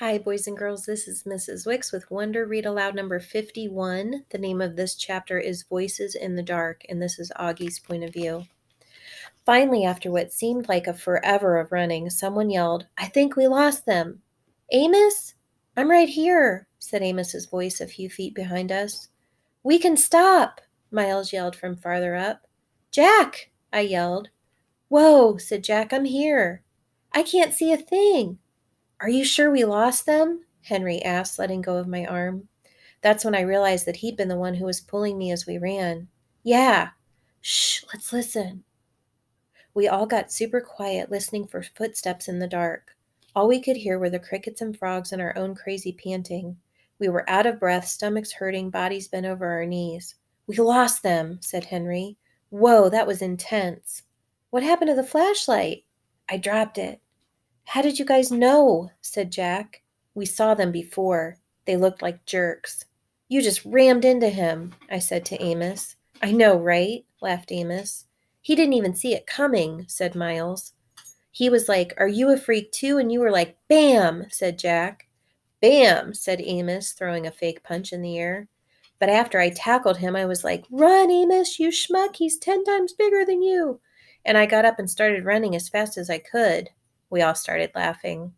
Hi, boys and girls. This is Mrs. Wicks with Wonder Read Aloud number 51. The name of this chapter is Voices in the Dark, and this is Augie's point of view. Finally, after what seemed like a forever of running, someone yelled, "I think we lost them." "Amos?" "I'm right here," said Amos's voice a few feet behind us. "We can stop," Miles yelled from farther up. "Jack!" I yelled. "Whoa," said Jack, "I'm here." "I can't see a thing." "Are you sure we lost them?" Henry asked, letting go of my arm. That's when I realized that he'd been the one who was pulling me as we ran. "Yeah." "Shh, let's listen." We all got super quiet, listening for footsteps in the dark. All we could hear were the crickets and frogs and our own crazy panting. We were out of breath, stomachs hurting, bodies bent over our knees. "We lost them," said Henry. "Whoa, that was intense." "What happened to the flashlight?" "I dropped it." "How did you guys know?" said Jack. "We saw them before. They looked like jerks." "You just rammed into him," I said to Amos. "I know, right?" laughed Amos. "He didn't even see it coming," said Miles. "He was like, 'Are you a freak too?' And you were like, 'Bam,'" said Jack. "Bam," said Amos, throwing a fake punch in the air. But after I tackled him, I was like, "Run, Amos, you schmuck, he's 10 times bigger than you." And I got up and started running as fast as I could. We all started laughing.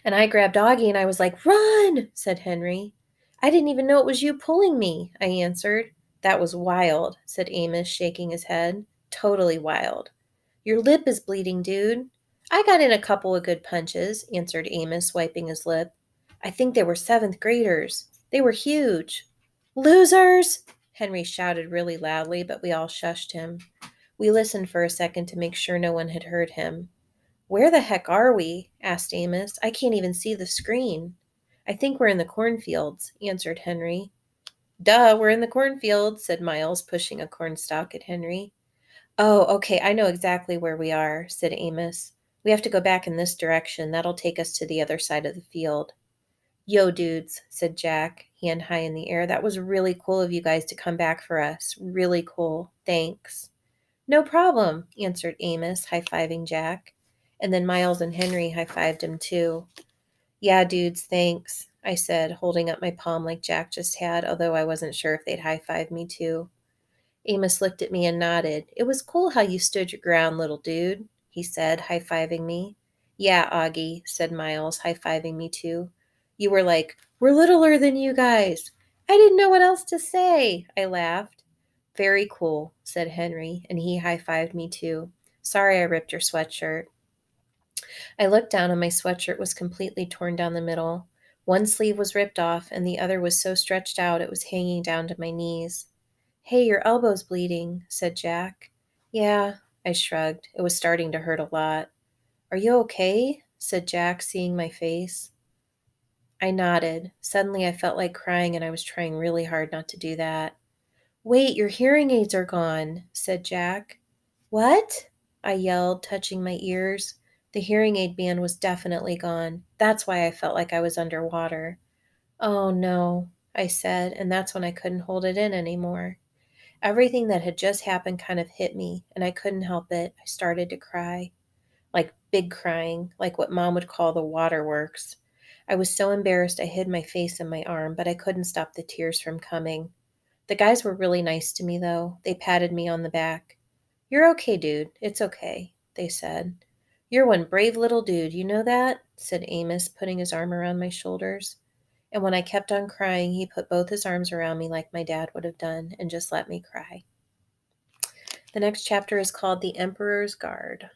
And I grabbed Augie and I was like, "Run," said Henry. "I didn't even know it was you pulling me," I answered. "That was wild," said Amos, shaking his head. "Totally wild." "Your lip is bleeding, dude." "I got in a couple of good punches," answered Amos, wiping his lip. "I think they were 7th graders. They were huge." "Losers!" Henry shouted really loudly, but we all shushed him. We listened for a second to make sure no one had heard him. "Where the heck are we?" asked Amos. "I can't even see the screen." "I think we're in the cornfields," answered Henry. "Duh, we're in the cornfields," said Miles, pushing a cornstalk at Henry. "Oh, okay, I know exactly where we are," said Amos. "We have to go back in this direction. That'll take us to the other side of the field." "Yo, dudes," said Jack, hand high in the air. "That was really cool of you guys to come back for us. Really cool. Thanks." "No problem," answered Amos, high-fiving Jack. And then Miles and Henry high-fived him too. "Yeah, dudes, thanks," I said, holding up my palm like Jack just had, although I wasn't sure if they'd high-five me too. Amos looked at me and nodded. "It was cool how you stood your ground, little dude," he said, high-fiving me. "Yeah, Augie," said Miles, high-fiving me too. "You were like, 'We're littler than you guys.'" "I didn't know what else to say," I laughed. "Very cool," said Henry, and he high-fived me too. "Sorry I ripped your sweatshirt." I looked down and my sweatshirt was completely torn down the middle. One sleeve was ripped off and the other was so stretched out it was hanging down to my knees. "Hey, your elbow's bleeding," said Jack. "Yeah," I shrugged. It was starting to hurt a lot. "Are you okay?" said Jack, seeing my face. I nodded. Suddenly I felt like crying and I was trying really hard not to do that. "Wait, your hearing aids are gone," said Jack. "What?" I yelled, touching my ears. The hearing aid band was definitely gone. That's why I felt like I was underwater. "Oh no," I said, and that's when I couldn't hold it in anymore. Everything that had just happened kind of hit me, and I couldn't help it. I started to cry. Like big crying, like what Mom would call the waterworks. I was so embarrassed I hid my face in my arm, but I couldn't stop the tears from coming. The guys were really nice to me, though. They patted me on the back. "You're okay, dude. It's okay," they said. "You're one brave little dude, you know that?" said Amos, putting his arm around my shoulders. And when I kept on crying, he put both his arms around me like my dad would have done and just let me cry. The next chapter is called The Emperor's Guard.